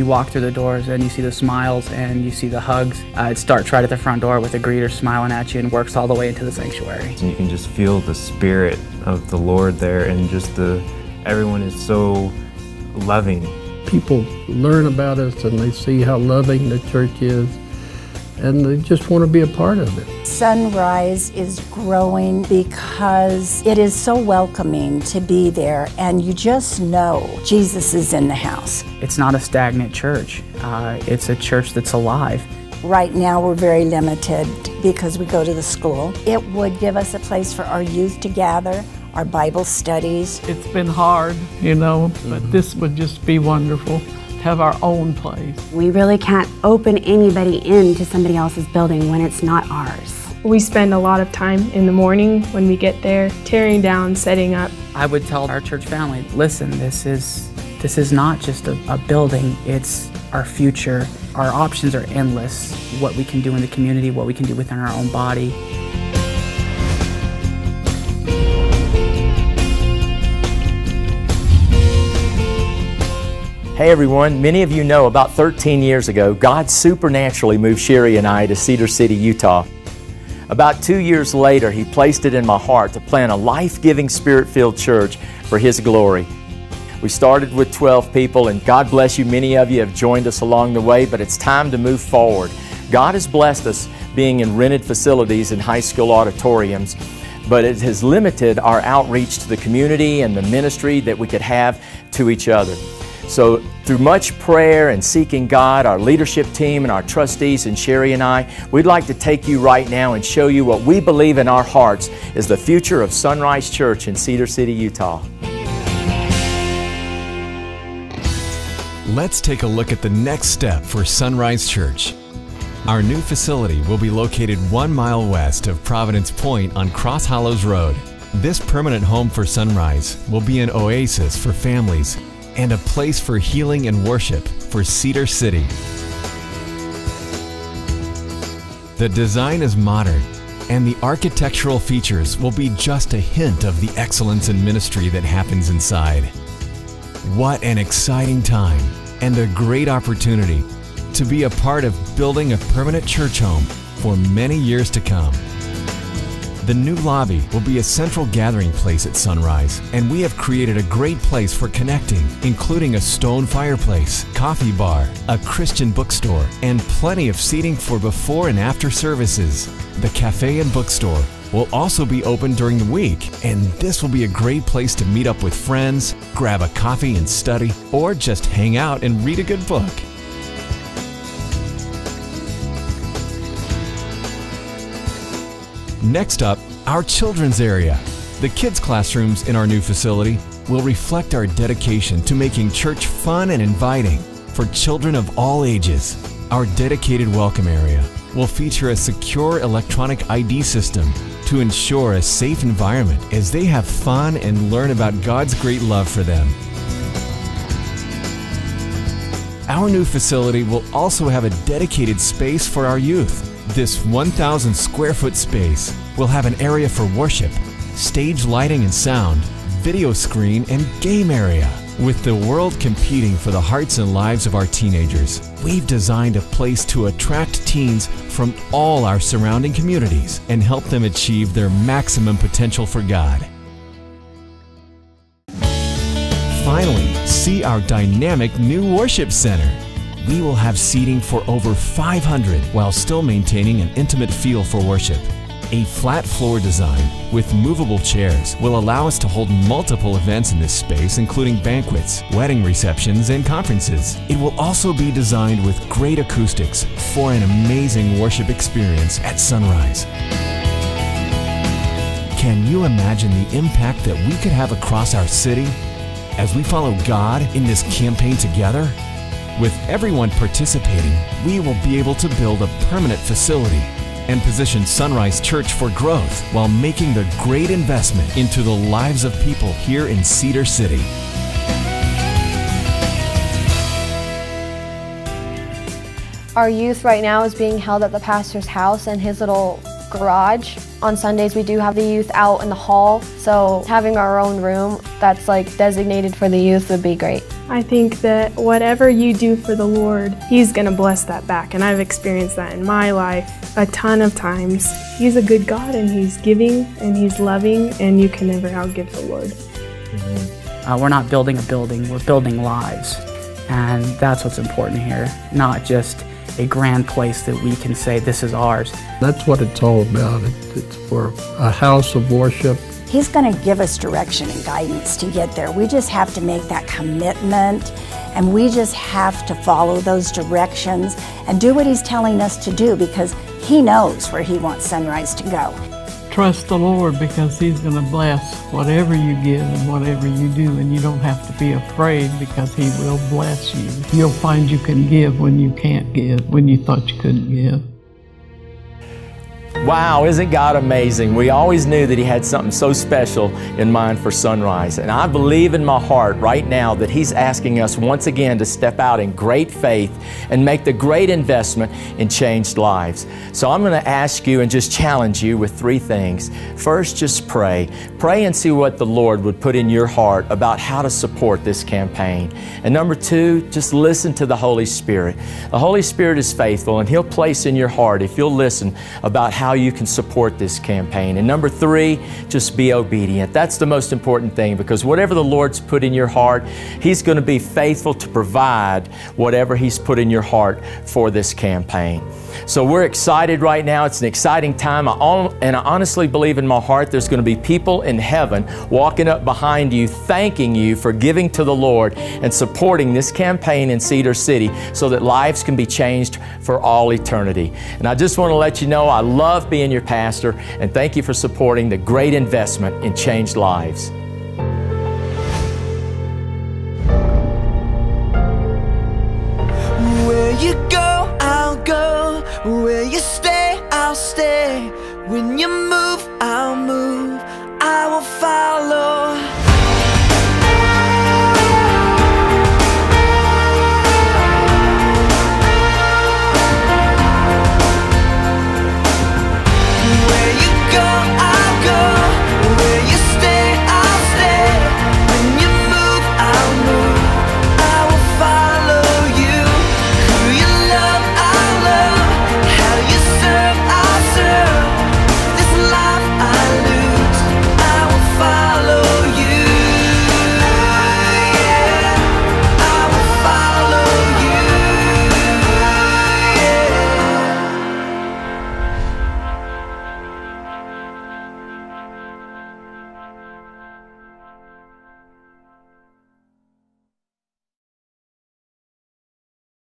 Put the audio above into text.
you walk through the doors and you see the smiles and you see the hugs. It starts right at the front door with a greeter smiling at you and works all the way into the sanctuary. And you can just feel the spirit of the Lord there, and just everyone is so loving. People learn about us and they see how loving the church is, and they just want to be a part of it. Sonrise is growing because it is so welcoming to be there, and you just know Jesus is in the house. It's not a stagnant church. It's a church that's alive. Right now we're very limited because we go to the school. It would give us a place for our youth to gather, our Bible studies. It's been hard, you know, but this would just be wonderful. Have our own place. We really can't open anybody into somebody else's building when it's not ours. We spend a lot of time in the morning when we get there, tearing down, setting up. I would tell our church family, listen, this is not just a building, it's our future. Our options are endless. What we can do in the community, what we can do within our own body. Hey everyone, many of you know about 13 years ago, God supernaturally moved Sherry and I to Cedar City, Utah. About 2 years later, He placed it in my heart to plant a life-giving, Spirit-filled church for His glory. We started with 12 people, and God bless you, many of you have joined us along the way, but it's time to move forward. God has blessed us being in rented facilities and high school auditoriums, but it has limited our outreach to the community and the ministry that we could have to each other. So through much prayer and seeking God, our leadership team and our trustees and Sherry and I, we'd like to take you right now and show you what we believe in our hearts is the future of Sonrise Church in Cedar City, Utah. Let's take a look at the next step for Sonrise Church. Our new facility will be located 1 mile west of Providence Point on Cross Hollows Road. This permanent home for Sonrise will be an oasis for families and a place for healing and worship for Cedar City. The design is modern, and the architectural features will be just a hint of the excellence in ministry that happens inside. What an exciting time and a great opportunity to be a part of building a permanent church home for many years to come. The new lobby will be a central gathering place at Sonrise, and we have created a great place for connecting, including a stone fireplace, coffee bar, a Christian bookstore, and plenty of seating for before and after services. The cafe and bookstore will also be open during the week, and this will be a great place to meet up with friends, grab a coffee and study, or just hang out and read a good book. Next up, our children's area. The kids' classrooms in our new facility will reflect our dedication to making church fun and inviting for children of all ages. Our dedicated welcome area will feature a secure electronic ID system to ensure a safe environment as they have fun and learn about God's great love for them. Our new facility will also have a dedicated space for our youth. This 1,000 square foot space will have an area for worship, stage lighting and sound, video screen, and game area. With the world competing for the hearts and lives of our teenagers, we've designed a place to attract teens from all our surrounding communities and help them achieve their maximum potential for God. Finally, see our dynamic new worship center. We will have seating for over 500 while still maintaining an intimate feel for worship. A flat floor design with movable chairs will allow us to hold multiple events in this space, including banquets, wedding receptions, and conferences. It will also be designed with great acoustics for an amazing worship experience at Sonrise. Can you imagine the impact that we could have across our city as we follow God in this campaign together? With everyone participating, we will be able to build a permanent facility and position Sonrise Church for growth while making the great investment into the lives of people here in Cedar City. Our youth right now is being held at the pastor's house in his little garage. On Sundays we do have the youth out in the hall, so having our own room that's like designated for the youth would be great. I think that whatever you do for the Lord, He's going to bless that back, and I've experienced that in my life a ton of times. He's a good God, and He's giving, and He's loving, and you can never outgive the Lord. We're not building a building, we're building lives, and that's what's important here, not just a grand place that we can say this is ours. That's what it's all about. It's for a house of worship. He's going to give us direction and guidance to get there. We just have to make that commitment, and we just have to follow those directions and do what He's telling us to do, because He knows where He wants Sonrise to go. Trust the Lord, because He's going to bless whatever you give and whatever you do, and you don't have to be afraid, because He will bless you. You'll find you can give when you can't give, when you thought you couldn't give. Wow, isn't God amazing? We always knew that He had something so special in mind for Sonrise. And I believe in my heart right now that He's asking us once again to step out in great faith and make the great investment in changed lives. So I'm going to ask you and just challenge you with 3 things. First, just pray. Pray and see what the Lord would put in your heart about how to support this campaign. And number 2, just listen to the Holy Spirit. The Holy Spirit is faithful, and He'll place in your heart, if you'll listen, about how you can support this campaign. And number 3, just be obedient. That's the most important thing, because whatever the Lord's put in your heart, He's going to be faithful to provide whatever He's put in your heart for this campaign. So we're excited right now. It's an exciting time. And I honestly believe in my heart there's going to be people in heaven walking up behind you, thanking you for giving to the Lord and supporting this campaign in Cedar City so that lives can be changed for all eternity. And I just want to let you know I love being your pastor, and thank you for supporting the great investment in changed lives. Where you go, I'll go. Where you stay, I'll stay. When you move,